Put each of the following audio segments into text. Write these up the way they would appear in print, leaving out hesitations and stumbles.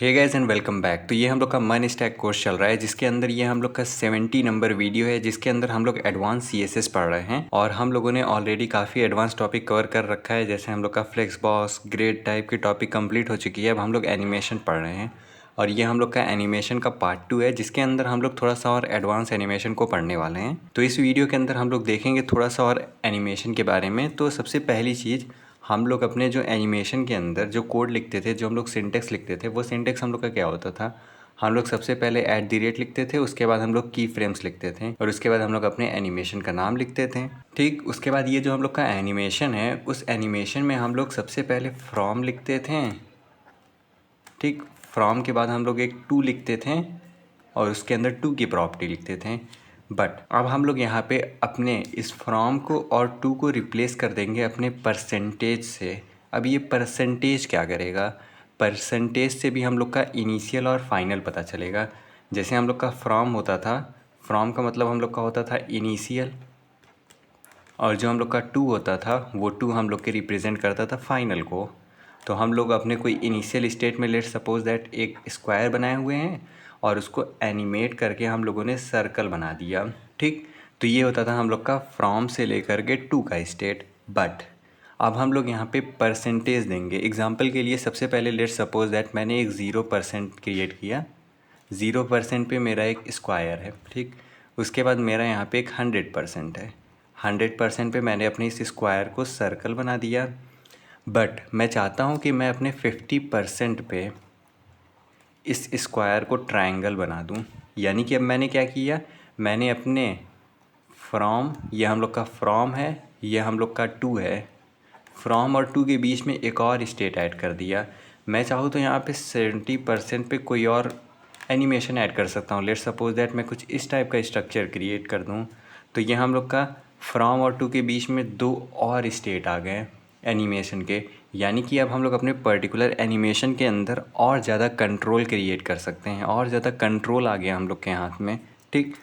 Hey guys and welcome back. तो ये हम लोग का मन स्टैक कोर्स चल रहा है जिसके अंदर ये हम लोग का 70 नंबर वीडियो है जिसके अंदर हम लोग एडवांस सीएसएस पढ़ रहे हैं और हम लोगों ने ऑलरेडी काफ़ी एडवांस टॉपिक कवर कर रखा है। जैसे हम लोग का फ्लेक्स बॉस ग्रेड टाइप की टॉपिक कंप्लीट हो चुकी है। अब हम लोग एनिमेशन पढ़ रहे हैं और ये हम लोग का एनिमेशन का पार्ट 2 है जिसके अंदर हम लोग थोड़ा सा और एडवांस एनिमेशन को पढ़ने वाले हैं। तो इस वीडियो के अंदर हम लोग देखेंगे थोड़ा सा और एनिमेशन के बारे में। तो सबसे पहली चीज़, हम लोग अपने जो एनिमेशन के अंदर जो कोड लिखते थे, जो हम लोग सिंटेक्स लिखते थे, वो सिंटेक्स हम लोग का क्या होता था। हम लोग सबसे पहले @ लिखते थे, उसके बाद हम लोग की फ्रेम्स लिखते थे और उसके बाद हम लोग अपने एनिमेशन का नाम लिखते थे। ठीक, उसके बाद ये जो हम लोग का एनिमेशन है, उस एनिमेशन में हम लोग सबसे पहले फ्रॉम लिखते थे। ठीक, फ्रॉम के बाद हम लोग एक टू लिखते थे और उसके अंदर टू की प्रॉपर्टी लिखते थे। बट अब हम लोग यहाँ पे अपने इस फ्रॉम को और टू को रिप्लेस कर देंगे अपने परसेंटेज से। अब ये परसेंटेज क्या करेगा, परसेंटेज से भी हम लोग का इनिशियल और फाइनल पता चलेगा। जैसे हम लोग का फ्रॉम होता था, फ्रॉम का मतलब हम लोग का होता था इनिशियल, और जो हम लोग का टू होता था वो टू हम लोग के रिप्रेजेंट करता था फाइनल को। तो हम लोग अपने कोई इनिशियल स्टेट में लेट सपोज दैट एक स्क्वायर बनाए हुए हैं और उसको एनिमेट करके हम लोगों ने सर्कल बना दिया। ठीक, तो ये होता था हम लोग का फ्रॉम से लेकर के टू का स्टेट। बट अब हम लोग यहाँ पे परसेंटेज देंगे। एग्जांपल के लिए सबसे पहले लेट सपोज दैट मैंने एक 0% क्रिएट किया। 0% पे मेरा एक स्क्वायर है। ठीक, उसके बाद मेरा यहाँ पे एक 100% है। 100% पे मैंने अपने इस स्क्वायर को सर्कल बना दिया। बट मैं चाहता हूँ कि मैं अपने 50% पे इस स्क्वायर को ट्रायंगल बना दूँ। यानी कि अब मैंने क्या किया, मैंने अपने फ्रॉम, ये हम लोग का फ्रॉम है, ये हम लोग का टू है, फ्रॉम और टू के बीच में एक और स्टेट ऐड कर दिया। मैं चाहूँ तो यहाँ पे 70% पे कोई और एनिमेशन ऐड कर सकता हूँ। लेट सपोज दैट मैं कुछ इस टाइप का स्ट्रक्चर क्रिएट कर दूँ। तो ये हम लोग का फ्रॉम और टू के बीच में दो और स्टेट आ गए एनिमेशन के। यानी कि अब हम लोग अपने पर्टिकुलर एनिमेशन के अंदर और ज़्यादा कंट्रोल क्रिएट कर सकते हैं, और ज़्यादा कंट्रोल आ गया हम लोग के हाथ में। ठीक,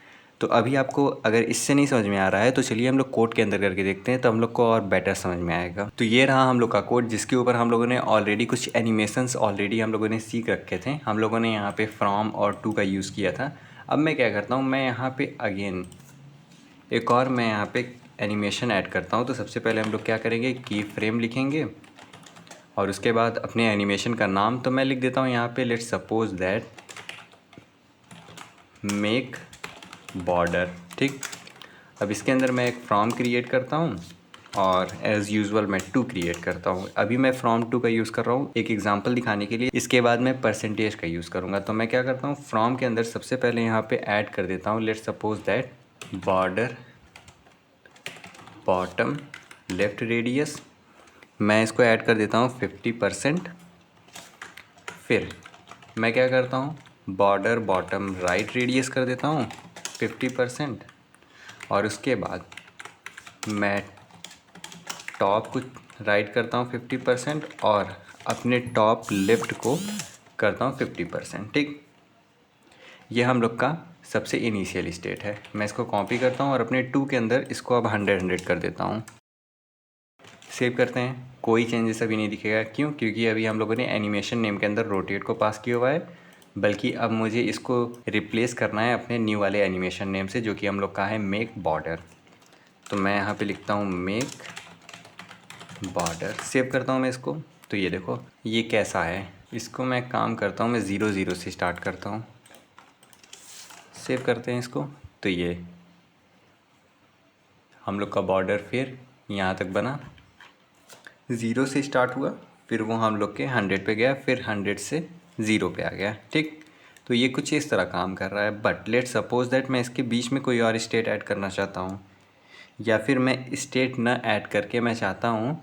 तो अभी आपको अगर इससे नहीं समझ में आ रहा है तो चलिए हम लोग कोड के अंदर करके देखते हैं, तो हम लोग को और बेटर समझ में आएगा। तो ये रहा हम लोग का कोड जिसके ऊपर हम लोगों ने ऑलरेडी कुछ एनिमेशंस ऑलरेडी हम लोगों ने सीख रखे थे। हम लोगों ने यहाँ पे फ्रॉम और टू का यूज़ किया था। अब मैं क्या करता हूँ, मैं यहाँ पे अगेन एक और मैं यहाँ पे एनिमेशन ऐड करता हूँ। तो सबसे पहले हम लोग क्या करेंगे, की फ्रेम लिखेंगे और उसके बाद अपने एनिमेशन का नाम तो मैं लिख देता हूँ यहाँ पे let suppose that make border. ठीक, अब इसके अंदर मैं एक फ्रॉम क्रिएट करता हूँ और एज़ यूजुअल मैं टू क्रिएट करता हूँ। अभी मैं फ्रॉम टू का यूज़ कर रहा हूँ एक एग्जांपल दिखाने के लिए। इसके बाद मैं परसेंटेज का यूज़ करूँगा। तो मैं क्या करता हूँ, फ्रॉम के अंदर सबसे पहले यहाँ पे ऐड कर देता हूँ let suppose that border bottom left radius. मैं इसको ऐड कर देता हूँ 50%। फिर मैं क्या करता हूँ, बॉर्डर बॉटम राइट रेडियस कर देता हूँ 50%। और उसके बाद मैं टॉप को राइट करता हूँ 50% और अपने टॉप लेफ़्ट को करता हूँ 50%। ठीक, ये हम लोग का सबसे इनिशियल स्टेट है। मैं इसको कॉपी करता हूँ और अपने टू के अंदर इसको अब 100 कर देता हूँ। सेव करते हैं, कोई चेंजेस अभी नहीं दिखेगा। क्यों? क्योंकि अभी हम लोगों ने एनिमेशन नेम के अंदर रोटेट को पास किया हुआ है। बल्कि अब मुझे इसको रिप्लेस करना है अपने न्यू वाले एनिमेशन नेम से, जो कि हम लोग का है मेक बॉर्डर। तो मैं यहाँ पे लिखता हूँ मेक बॉर्डर। सेव करता हूँ मैं इसको। तो ये देखो ये कैसा है। इसको मैं काम करता हूँ, मैं 0 से स्टार्ट करता हूँ। सेव करते हैं इसको। तो ये हम लोग का बॉर्डर फिर यहाँ तक बना, 0 से स्टार्ट हुआ, फिर वो हम लोग के 100 पे गया, फिर 100 से 0 पे आ गया। ठीक, तो ये कुछ इस तरह काम कर रहा है। बट लेट सपोज दैट मैं इसके बीच में कोई और स्टेट ऐड करना चाहता हूँ, या फिर मैं स्टेट न ऐड करके मैं चाहता हूँ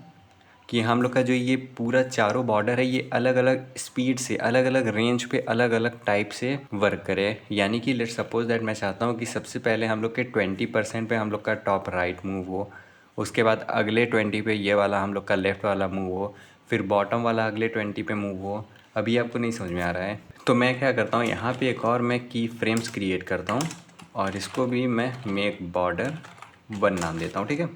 कि हम लोग का जो ये पूरा चारों बॉर्डर है ये अलग अलग स्पीड से, अलग अलग रेंज पे, अलग अलग टाइप से वर्क करे। यानी कि लेट सपोज दैट मैं चाहता हूँ कि सबसे पहले हम लोग के 20% पे हम लोग का टॉप राइट मूव हो, उसके बाद अगले 20 पे ये वाला हम लोग का लेफ़्ट वाला मूव हो, फिर बॉटम वाला अगले 20 पे मूव हो। अभी आपको नहीं समझ में आ रहा है तो मैं क्या करता हूँ, यहाँ पे एक और मैं की फ्रेम्स क्रिएट करता हूँ और इसको भी मैं मेक बॉर्डर 1 नाम देता हूँ। ठीक है,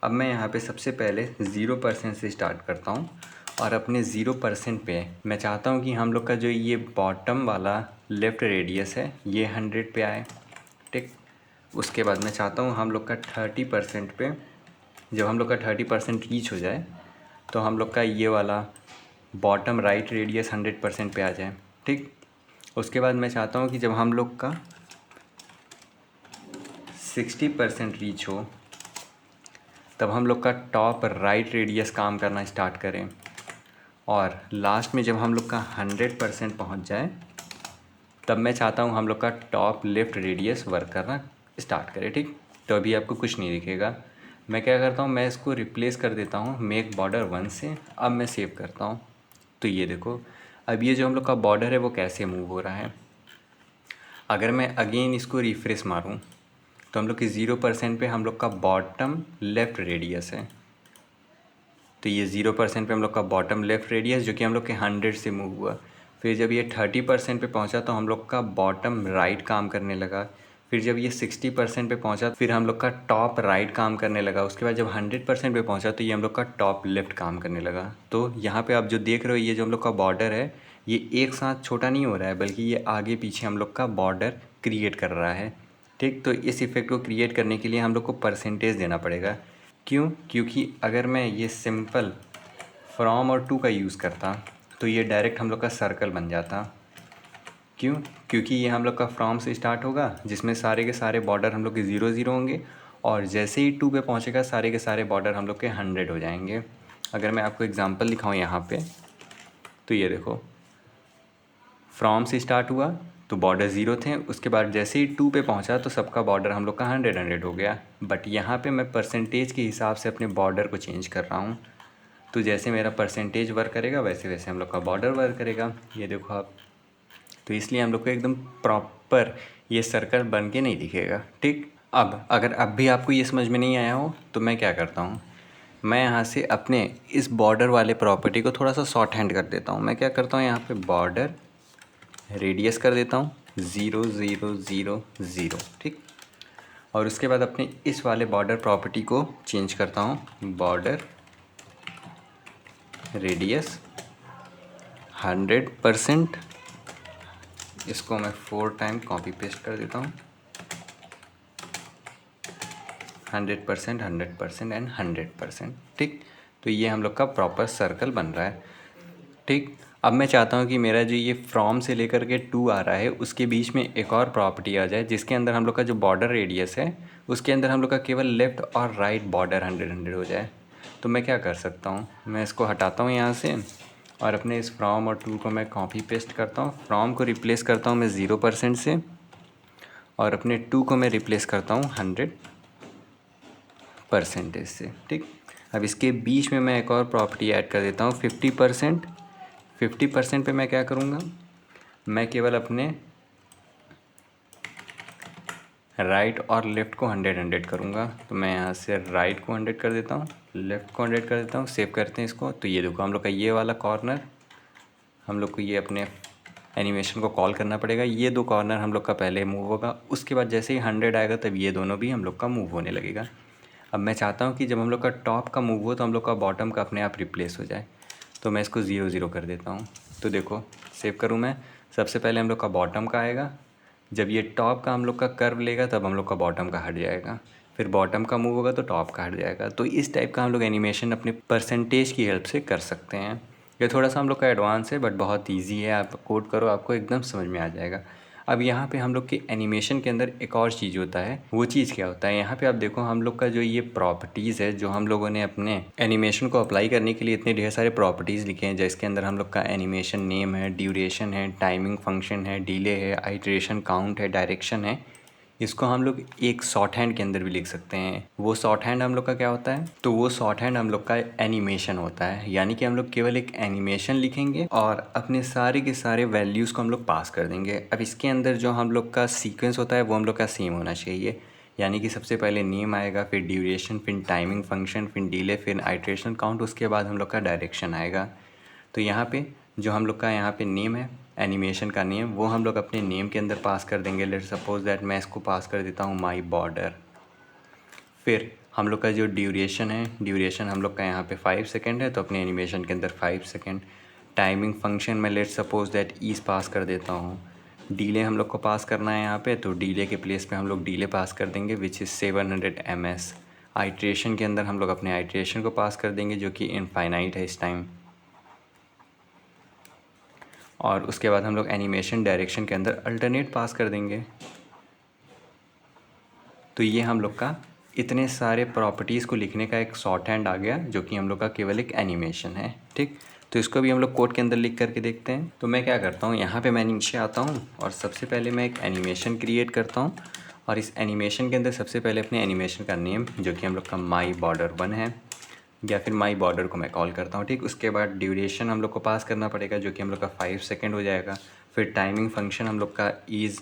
अब मैं यहाँ पे सबसे पहले 0% से स्टार्ट करता हूँ और अपने 0% पे मैं चाहता हूँ कि हम लोग का जो ये बॉटम वाला लेफ़्ट रेडियस है ये 100 पे आए। ठीक, उसके बाद मैं चाहता हूँ हम लोग का 30% पे, जब हम लोग का 30% रीच हो जाए तो हम लोग का ये वाला बॉटम राइट रेडियस 100% पे आ जाए। ठीक, उसके बाद मैं चाहता हूँ कि जब हम लोग का 60% रीच हो तब हम लोग का टॉप राइट रेडियस काम करना स्टार्ट करें, और लास्ट में जब हम लोग का 100% पहुँच जाए तब मैं चाहता हूँ हम लोग का टॉप लेफ़्ट रेडियस वर्क करना स्टार्ट करे। ठीक, तो अभी आपको कुछ नहीं दिखेगा। मैं क्या करता हूँ, मैं इसको रिप्लेस कर देता हूँ मेक बॉर्डर 1 से। अब मैं सेव करता हूँ तो ये देखो अब ये जो हम लोग का बॉर्डर है वो कैसे मूव हो रहा है। अगर मैं अगेन इसको रिफ्रेश मारूँ तो हम लोग की 0% पे हम लोग का बॉटम लेफ़्ट रेडियस है। तो ये 0% पे हम लोग का बॉटम लेफ़्ट रेडियस जो कि हम लोग के 100 से मूव हुआ। फिर जब ये 30% पे पहुंचा तो हम लोग का बॉटम राइट काम करने लगा। फिर जब ये 60% पे पहुंचा फिर हम लोग का टॉप राइट काम करने लगा। उसके बाद जब 100% पे पहुंचा तो ये हम लोग का टॉप लेफ़्ट काम करने लगा। तो यहाँ पे आप जो देख रहे हो ये जो हम लोग का बॉर्डर है ये एक साथ छोटा नहीं हो रहा है, बल्कि ये आगे पीछे हम लोग का बॉर्डर क्रिएट कर रहा है। ठीक, तो इस इफ़ेक्ट को क्रिएट करने के लिए हम लोग को परसेंटेज देना पड़ेगा। क्यों? क्योंकि अगर मैं ये सिंपल फ्रॉम और टू का यूज़ करता तो ये डायरेक्ट हम लोग का सर्कल बन जाता। क्यों? क्योंकि ये हम लोग का फ्रॉम से स्टार्ट होगा जिसमें सारे के सारे बॉर्डर हम लोग के 0 0 होंगे, और जैसे ही 2 पे पहुँचेगा सारे के सारे बॉर्डर हम लोग के 100 हो जाएंगे। अगर मैं आपको एग्जांपल दिखाऊँ यहाँ पे तो ये देखो फ्रॉम से स्टार्ट हुआ तो बॉर्डर 0 थे, उसके बाद जैसे ही 2 पे पहुंचा तो सबका बॉर्डर हम लोग का 100 हो गया। बट यहाँ पे मैं परसेंटेज के हिसाब से अपने बॉर्डर को चेंज कर रहा हूँ। तो जैसे मेरा परसेंटेज वर्क करेगा वैसे वैसे हम लोग का बॉर्डर वर्क करेगा। ये देखो आप, तो इसलिए हम लोग को एकदम प्रॉपर ये सर्कल बन के नहीं दिखेगा। ठीक, अब अगर अब भी आपको ये समझ में नहीं आया हो तो मैं क्या करता हूँ, मैं यहाँ से अपने इस बॉर्डर वाले प्रॉपर्टी को थोड़ा सा शॉर्ट हैंड कर देता हूँ। मैं क्या करता हूँ यहाँ पे बॉर्डर रेडियस कर देता हूँ 0 0 0 0। ठीक, और उसके बाद अपने इस वाले बॉर्डर प्रॉपर्टी को चेंज करता हूँ बॉर्डर रेडियस 100%। इसको मैं 4 टाइम कॉपी पेस्ट कर देता हूँ 100% 100% एंड 100%। ठीक, तो ये हम लोग का प्रॉपर सर्कल बन रहा है। ठीक, अब मैं चाहता हूँ कि मेरा जो ये फ्रॉम से लेकर के 2 आ रहा है उसके बीच में एक और प्रॉपर्टी आ जाए जिसके अंदर हम लोग का जो बॉर्डर रेडियस है उसके अंदर हम लोग का केवल लेफ़्ट और राइट बॉर्डर 100 100 हो जाए। तो मैं क्या कर सकता हूँ, मैं इसको हटाता हूँ यहाँ से और अपने इस फ्रॉम और 2 को मैं कॉपी पेस्ट करता हूँ। फ्रॉम को रिप्लेस करता हूँ मैं 0% से, और अपने 2 को मैं रिप्लेस करता हूँ 100% से। ठीक, अब इसके बीच में मैं एक और प्रॉपर्टी ऐड कर देता हूँ 50%। 50% पे मैं क्या करूँगा, मैं केवल अपने राइट और लेफ़्ट को 100 100 करूँगा। तो मैं यहाँ से राइट को 100 कर देता हूँ, लेफ़्ट को 100 कर देता हूँ। सेव करते हैं इसको। तो ये देखो हम लोग का ये वाला कॉर्नर, हम लोग को ये अपने एनिमेशन को कॉल करना पड़ेगा। ये 2 कॉर्नर हम लोग का पहले मूव होगा, उसके बाद जैसे ही 100 आएगा तब ये दोनों भी हम लोग का मूव होने लगेगा। अब मैं चाहता हूँ कि जब हम लोग का टॉप का मूव हो तो हम लोग का बॉटम का अपने आप रिप्लेस हो जाए। तो मैं इसको 0 0 कर देता हूँ। तो देखो सेव करूँ मैं, सबसे पहले हम लोग का बॉटम का आएगा, जब ये टॉप का हम लोग का कर्व लेगा तब हम लोग का बॉटम का हट जाएगा, फिर बॉटम का मूव होगा तो टॉप का हट जाएगा। तो इस टाइप का हम लोग एनिमेशन अपने परसेंटेज की हेल्प से कर सकते हैं। ये थोड़ा सा हम लोग का एडवांस है बट बहुत ईजी है, आप कोड करो आपको एकदम समझ में आ जाएगा। अब यहाँ पे हम लोग के एनिमेशन के अंदर एक और चीज़ होता है, वो चीज़ क्या होता है, यहाँ पे आप देखो हम लोग का जो ये प्रॉपर्टीज़ है, जो हम लोगों ने अपने एनिमेशन को अप्लाई करने के लिए इतने ढेर सारे प्रॉपर्टीज़ लिखे हैं, जिसके अंदर हम लोग का एनिमेशन नेम है, ड्यूरेशन है, टाइमिंग फंक्शन है, डिले है, आइटरेशन काउंट है, डायरेक्शन है। इसको हम लोग एक शॉर्ट हैंड के अंदर भी लिख सकते हैं। वो शॉर्ट हैंड हम लोग का क्या होता है, तो वो शॉर्ट हैंड हम लोग का एनिमेशन होता है। यानी कि हम लोग केवल एक एनिमेशन लिखेंगे और अपने सारे के सारे वैल्यूज़ को हम लोग पास कर देंगे। अब इसके अंदर जो हम लोग का सीक्वेंस होता है वो हम लोग का सेम होना चाहिए। यानी कि सबसे पहले नेम आएगा, फिर ड्यूरेशन, फिर टाइमिंग फंक्शन, फिर डिले, फिर आइटरेशन काउंट, उसके बाद हम लोग का डायरेक्शन आएगा। तो यहाँ पे जो हम लोग का यहाँ पे नेम है, एनिमेशन का नेम, वो हम लोग अपने नेम के अंदर पास कर देंगे। लेट्स सपोज दैट मैं इसको पास कर देता हूँ माई बॉर्डर। फिर हम लोग का जो ड्यूरेशन है, ड्यूरेशन हम लोग का यहाँ पे 5 सेकेंड है, तो अपने एनिमेशन के अंदर 5 सेकेंड। टाइमिंग फंक्शन में लेट्स सपोज दैट ईज पास कर देता हूँ। डीले हम लोग को पास करना है यहाँ पे, तो डीले के प्लेस पे हम लोग डीले पास कर देंगे विच इज़ 700 ms। आइट्रेशन के अंदर हम लोग अपने आइट्रेशन को पास कर देंगे जो कि इनफाइनाइट है इस टाइम। और उसके बाद हम लोग एनिमेशन डायरेक्शन के अंदर अल्टरनेट पास कर देंगे। तो ये हम लोग का इतने सारे प्रॉपर्टीज़ को लिखने का एक शॉर्ट हैंड आ गया जो कि हम लोग का केवल एक एनिमेशन है। ठीक, तो इसको भी हम लोग कोड के अंदर लिख करके देखते हैं। तो मैं क्या करता हूँ, यहाँ पे मैं नीचे आता हूँ और सबसे पहले मैं एक एनिमेशन क्रिएट करता हूँ। और इस एनिमेशन के अंदर सबसे पहले अपने एनिमेशन का नेम जो कि हम लोग का माई बॉर्डर 1 है, या फिर माई बॉर्डर को मैं कॉल करता हूँ। ठीक, उसके बाद ड्यूरेशन हम लोग को पास करना पड़ेगा जो कि हम लोग का 5 सेकेंड हो जाएगा। फिर टाइमिंग फंक्शन हम लोग का ईज़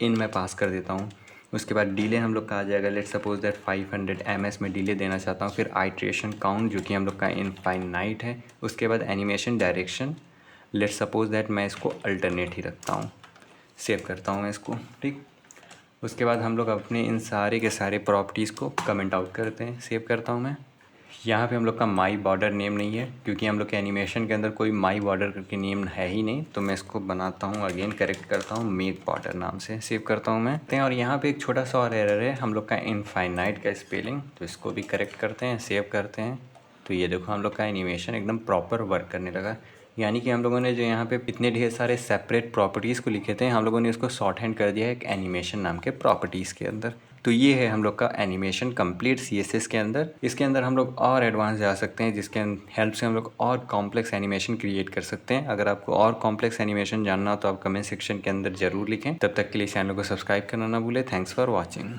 इन में पास कर देता हूँ। उसके बाद डिले हम लोग का आ जाएगा, लेट्स सपोज दैट 500 ms में डिले देना चाहता हूँ। फिर आइट्रेशन काउंट जो कि हम लोग का इनफाइनाइट है। उसके बाद animation direction, let's suppose that मैं इसको अल्टरनेट ही रखता हूँ। सेव करता हूँ मैं इसको। ठीक, उसके बाद हम लोग अपने इन सारे के सारे प्रॉपर्टीज़ को कमेंट आउट करते हैं। सेव करता हूँ मैं। यहाँ पे हम लोग का माई बॉर्डर नेम नहीं है क्योंकि हम लोग के एनिमेशन के अंदर कोई माई बॉर्डर करके नेम है ही नहीं, तो मैं इसको बनाता हूँ, अगेन करेक्ट करता हूँ मेक बॉर्डर नाम से। सेव करता हूँ मैं। और यहाँ पे एक छोटा सा और एरर है हम लोग का इनफाइनाइट का स्पेलिंग, तो इसको भी करेक्ट करते हैं, सेव करते हैं। तो ये देखो हम लोग का एनिमेशन एकदम प्रॉपर वर्क करने लगा। यानी कि हम लोगों ने जो यहाँ पे इतने ढेर सारे सेपरेट प्रॉपर्टीज़ को लिखे थे, हम लोगों ने उसको शॉर्ट हैंड कर दिया है एक एनिमेशन नाम के प्रॉपर्टीज़ के अंदर। तो ये है हम लोग का एनिमेशन कंप्लीट CSS के अंदर। इसके अंदर हम लोग और एडवांस जा सकते हैं जिसके हेल्प से हम लोग और कॉम्प्लेक्स एनिमेशन क्रिएट कर सकते हैं। अगर आपको और कॉम्प्लेक्स एनिमेशन जानना हो तो आप कमेंट सेक्शन के अंदर ज़रूर लिखें। तब तक के लिए चैनल को सब्सक्राइब करना ना भूलें। Thanks for watching.